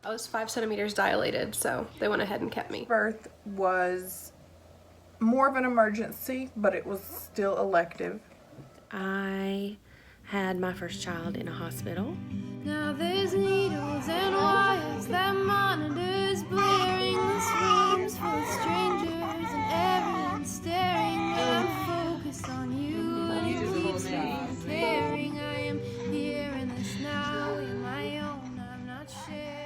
I was 5 centimeters dilated, so they went ahead and kept me. Birth was more of an emergency, but it was still elective. I had my first child in a hospital. Now there's needles and wires that monitors blaring. This room's full of strangers and everyone staring. I'm focused on you and it keeps me from caring. I am here in this now, you're my own, I'm not sharing.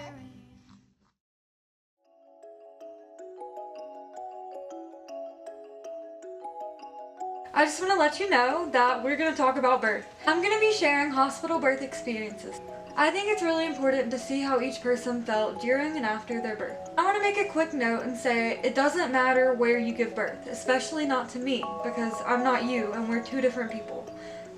I just want to let you know that we're going to talk about birth. I'm going to be sharing hospital birth experiences. I think it's really important to see how each person felt during and after their birth. I want to make a quick note and say it doesn't matter where you give birth, especially not to me, because I'm not you and we're two different people.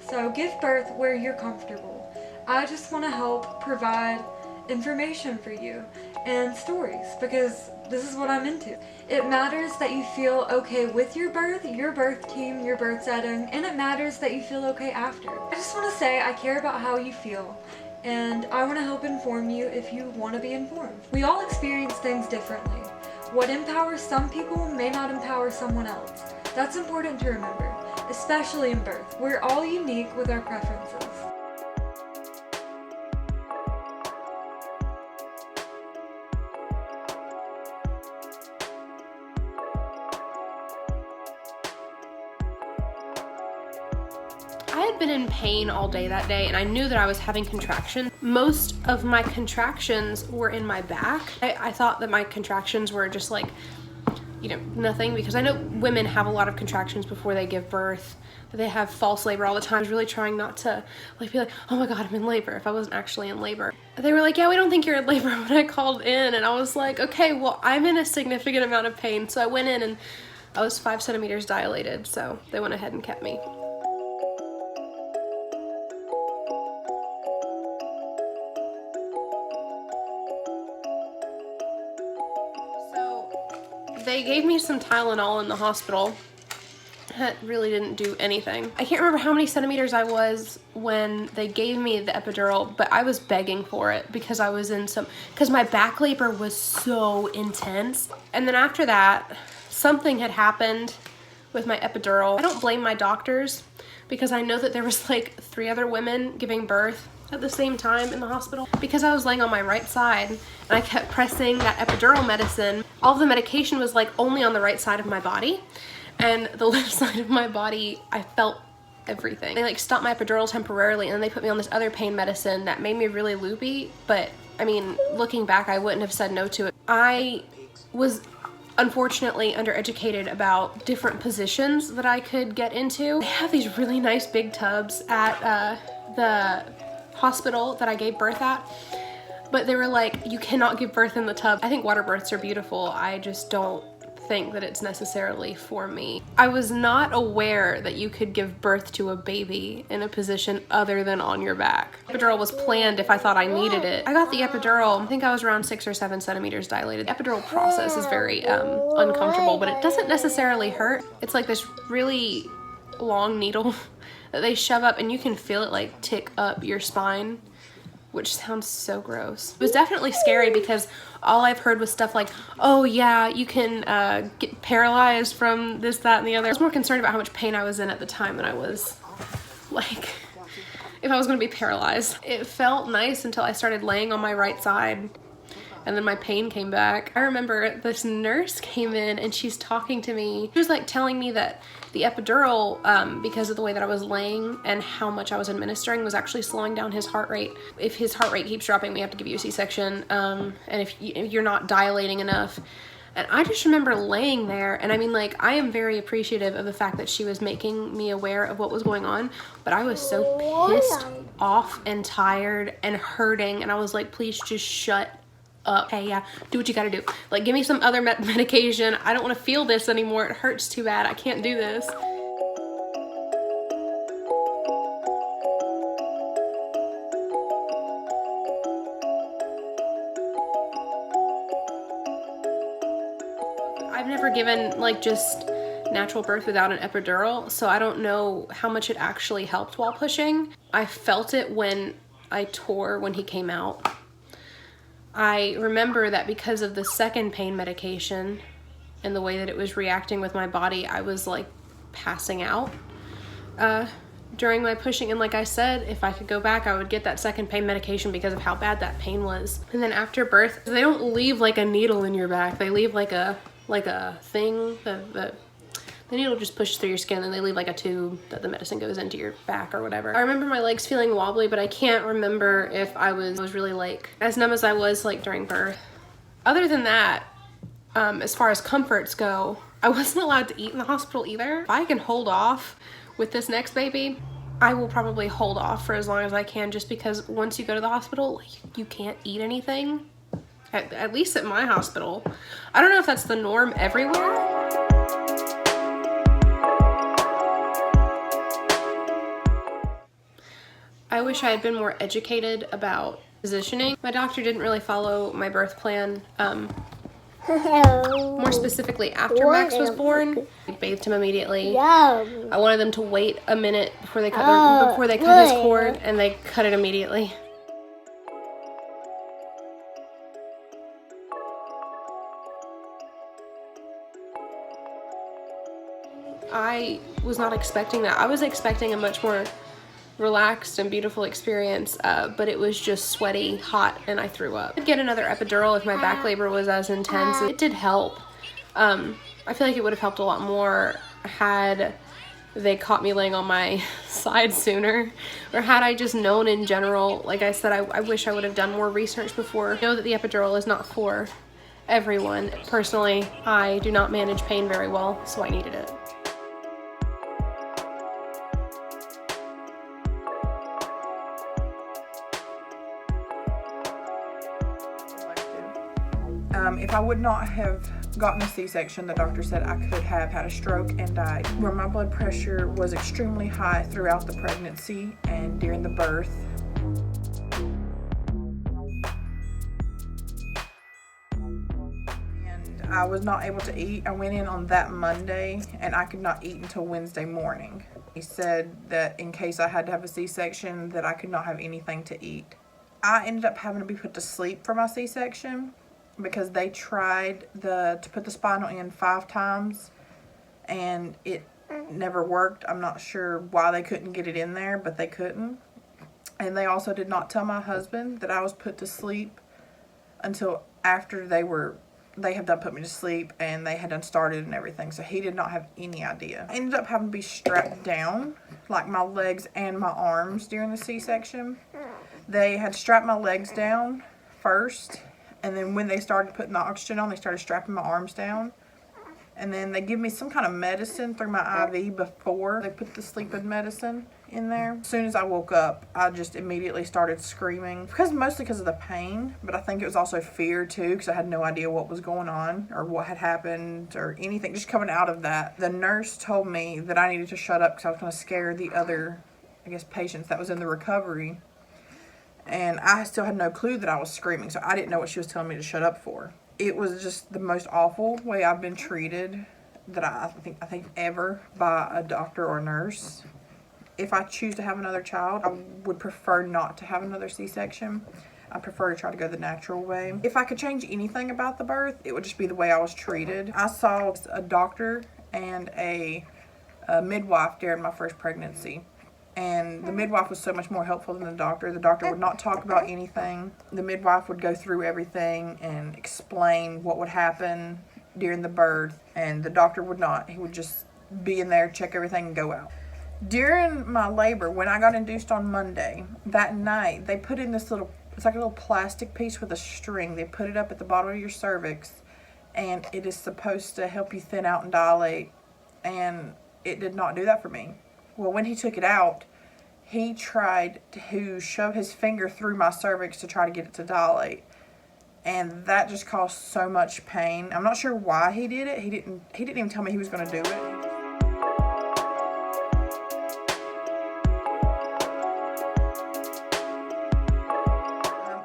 So give birth where you're comfortable. I just want to help provide information for you and stories, because this is what I'm into. It matters that you feel okay with your birth team, your birth setting, and it matters that you feel okay after. I just want to say I care about how you feel, and I want to help inform you if you want to be informed. We all experience things differently. What empowers some people may not empower someone else. That's important to remember, especially in birth. We're all unique with our preferences. I had been in pain all day that day, and I knew that I was having contractions. Most of my contractions were in my back. I thought that my contractions were just like, you know, nothing, because I know women have a lot of contractions before they give birth. They have false labor all the time. I was really trying not to like be like, oh my God, I'm in labor, if I wasn't actually in labor. They were like, yeah, we don't think you're in labor when I called in, and I was like, okay, well, I'm in a significant amount of pain. So I went in and I was 5 centimeters dilated, so they went ahead and kept me. They gave me some Tylenol in the hospital. That really didn't do anything. I can't remember how many centimeters I was when they gave me the epidural, but I was begging for it because I was in because my back labor was so intense. And then after that, something had happened with my epidural. I don't blame my doctors because I know that there was like 3 other women giving birth at the same time in the hospital. Because I was laying on my right side and I kept pressing that epidural medicine, all of the medication was like only on the right side of my body, and the left side of my body, I felt everything. They like stopped my epidural temporarily, and then they put me on this other pain medicine that made me really loopy, but I mean, looking back, I wouldn't have said no to it. I was unfortunately undereducated about different positions that I could get into. They have these really nice big tubs at the hospital that I gave birth at, but they were like, you cannot give birth in the tub. I think water births are beautiful. I just don't think that it's necessarily for me. I was not aware that you could give birth to a baby in a position other than on your back. Epidural was planned if I thought I needed it. I got the epidural, I think I was around 6 or 7 centimeters dilated. The epidural process is very uncomfortable, but it doesn't necessarily hurt. It's like this really long needle that they shove up, and you can feel it like tick up your spine, which sounds so gross. It was definitely scary because all I've heard was stuff like, oh yeah, you can get paralyzed from this, that, and the other. I was more concerned about how much pain I was in at the time than I was like if I was gonna be paralyzed. It felt nice until I started laying on my right side, and then my pain came back. I remember this nurse came in and she's talking to me. She was like telling me that the epidural, because of the way that I was laying and how much I was administering, was actually slowing down his heart rate. If his heart rate keeps dropping, we have to give you a C-section, and if you're not dilating enough. And I just remember laying there, and I mean, like, I am very appreciative of the fact that she was making me aware of what was going on, but I was so pissed off and tired and hurting, and I was like, please just shut up. Hey, yeah, do what you gotta do. Like, give me some other medication. I don't want to feel this anymore. It hurts too bad. I can't do this. I've never given like just natural birth without an epidural, so I don't know how much it actually helped while pushing. I felt it when I tore when he came out. I remember that because of the second pain medication and the way that it was reacting with my body, I was like passing out during my pushing. And like I said, if I could go back, I would get that second pain medication because of how bad that pain was. And then after birth, they don't leave like a needle in your back. They leave like a thing. The needle just pushes through your skin, and they leave like a tube that the medicine goes into your back or whatever. I remember my legs feeling wobbly, but I can't remember if I was really like as numb as I was like during birth. Other than that, as far as comforts go, I wasn't allowed to eat in the hospital either. If I can hold off with this next baby, I will probably hold off for as long as I can, just because once you go to the hospital, you can't eat anything. At least at my hospital. I don't know if that's the norm everywhere. I wish I had been more educated about positioning. My doctor didn't really follow my birth plan. More specifically, after Max was born, I bathed him immediately. I wanted them to wait a minute before they cut his cord, and they cut it immediately. I was not expecting that. I was expecting a much more relaxed and beautiful experience, but it was just sweaty, hot, and I threw up. I'd get another epidural if my back labor was as intense. It did help. I feel like it would have helped a lot more had they caught me laying on my side sooner, or had I just known in general. Like I said, I wish I would have done more research before. I know that the epidural is not for everyone. Personally, I do not manage pain very well, so I needed it. If I would not have gotten a C-section, the doctor said I could have had a stroke and died. Where my blood pressure was extremely high throughout the pregnancy and during the birth. And I was not able to eat. I went in on that Monday and I could not eat until Wednesday morning. He said that in case I had to have a C-section, that I could not have anything to eat. I ended up having to be put to sleep for my C-section, because they tried to put the spinal in 5 times and it never worked. I'm not sure why they couldn't get it in there, but they couldn't. And they also did not tell my husband that I was put to sleep until after they had done put me to sleep and they had done started and everything. So he did not have any idea. I ended up having to be strapped down, like my legs and my arms, during the C-section. They had strapped my legs down first, and then when they started putting the oxygen on, they started strapping my arms down. And then they give me some kind of medicine through my IV before they put the sleeping medicine in there. As soon as I woke up, I just immediately started screaming, mostly because of the pain, but I think it was also fear too, because I had no idea what was going on or what had happened or anything, just coming out of that. The nurse told me that I needed to shut up because I was going to scare the other, patients that was in the recovery. And I still had no clue that I was screaming, so I didn't know what she was telling me to shut up for. It was just the most awful way I've been treated that I think ever by a doctor or nurse. If I choose to have another child, I would prefer not to have another C-section. I prefer to try to go the natural way. If I could change anything about the birth, it would just be the way I was treated. I saw a doctor and a midwife during my first pregnancy. And the midwife was so much more helpful than the doctor. The doctor would not talk about anything. The midwife would go through everything and explain what would happen during the birth. And the doctor would not. He would just be in there, check everything, and go out. During my labor, when I got induced on Monday, that night, they put in this little, it's like a little plastic piece with a string. They put it up at the bottom of your cervix, and it is supposed to help you thin out and dilate. And it did not do that for me. Well, when he took it out, he tried to shove his finger through my cervix to try to get it to dilate. And that just caused so much pain. I'm not sure why he did it. He didn't even tell me he was going to do it.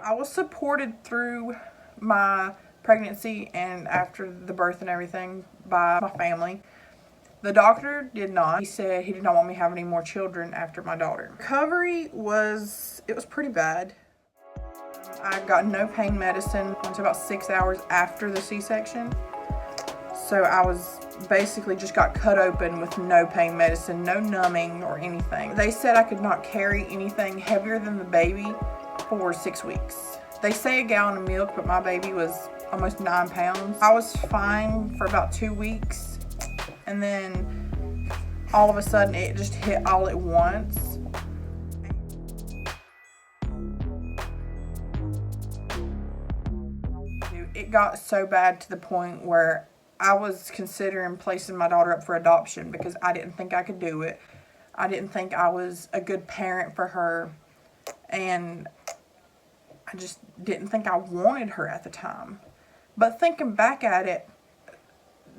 I was supported through my pregnancy and after the birth and everything by my family. The doctor did not. He said he did not want me having any more children after my daughter. Recovery was pretty bad. I got no pain medicine until about 6 hours after the C-section. So I was basically just got cut open with no pain medicine, no numbing or anything. They said I could not carry anything heavier than the baby for 6 weeks. They say a gallon of milk, but my baby was almost 9 pounds. I was fine for about 2 weeks, and then all of a sudden it just hit all at once. It got so bad to the point where I was considering placing my daughter up for adoption because I didn't think I could do it. I didn't think I was a good parent for her, and I just didn't think I wanted her at the time. But thinking back at it,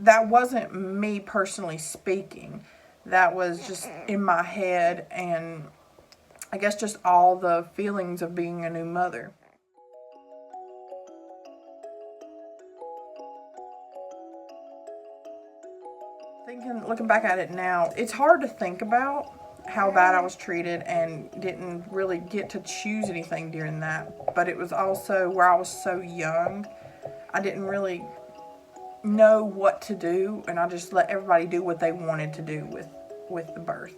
that wasn't me personally speaking. That was just in my head, and I guess just all the feelings of being a new mother. Looking back at it now, it's hard to think about how bad I was treated and didn't really get to choose anything during that. But it was also where I was so young, I didn't really know what to do, and I just let everybody do what they wanted to do with the birth.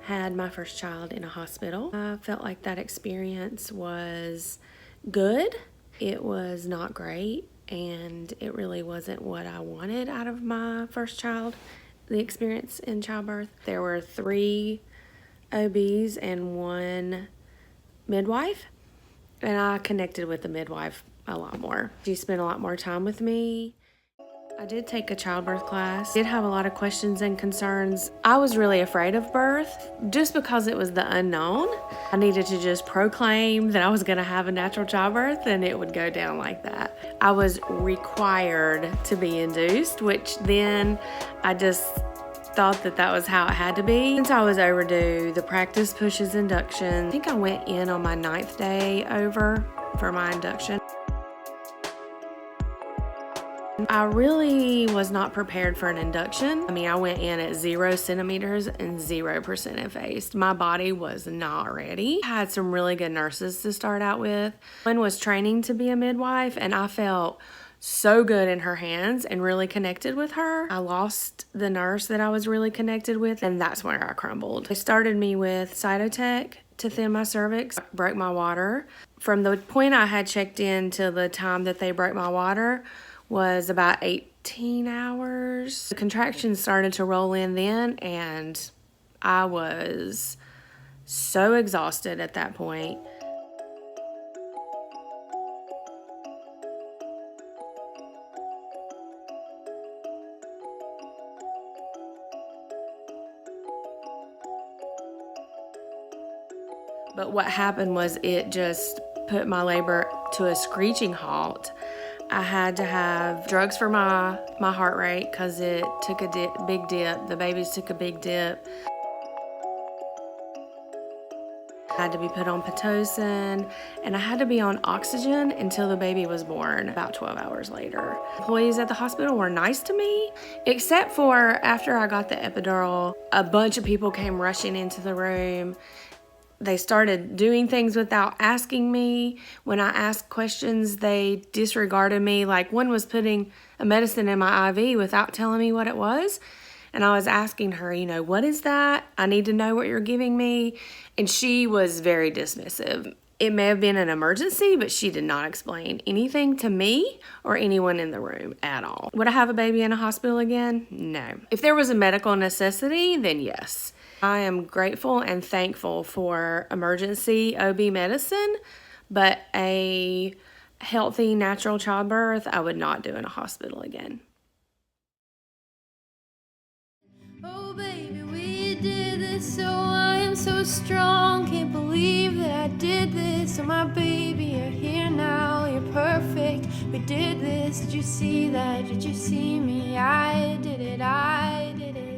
Had my first child in a hospital. I felt like that experience was good. It was not great, and it really wasn't what I wanted out of my first child, the experience in childbirth. There were 3 OBs and 1 midwife, and I connected with the midwife a lot more. She spent a lot more time with me. I did take a childbirth class. Did have a lot of questions and concerns. I was really afraid of birth just because it was the unknown. I needed to just proclaim that I was going to have a natural childbirth and it would go down like that. I was required to be induced, which then I just thought that was how it had to be. Since I was overdue, the practice pushes induction. I think I went in on my 9th day over for my induction. I really was not prepared for an induction. I mean, I went in at 0 centimeters and 0% effaced. My body was not ready. I had some really good nurses to start out with. One was training to be a midwife, and I felt so good in her hands and really connected with her. I lost the nurse that I was really connected with, and that's where I crumbled. They started me with Cytotec to thin my cervix, broke my water. From the point I had checked in till the time that they broke my water was about 18 hours. The contractions started to roll in then, and I was so exhausted at that point. But what happened was it just put my labor to a screeching halt. I had to have drugs for my heart rate because it took a big dip. The babies took a big dip. I had to be put on Pitocin, and I had to be on oxygen until the baby was born about 12 hours later. Employees at the hospital were nice to me, except for after I got the epidural, a bunch of people came rushing into the room. They started doing things without asking me. When I asked questions, they disregarded me. Like, one was putting a medicine in my IV without telling me what it was. And I was asking her, what is that? I need to know what you're giving me. And she was very dismissive. It may have been an emergency, but she did not explain anything to me or anyone in the room at all. Would I have a baby in a hospital again? No. If there was a medical necessity, then yes. I am grateful and thankful for emergency OB medicine, but a healthy natural childbirth, I would not do in a hospital again. Oh baby, we did this, so I am so strong. Can't believe that I did this. So my baby, you're here now, you're perfect. We did this, did you see that? Did you see me? I did it, I did it.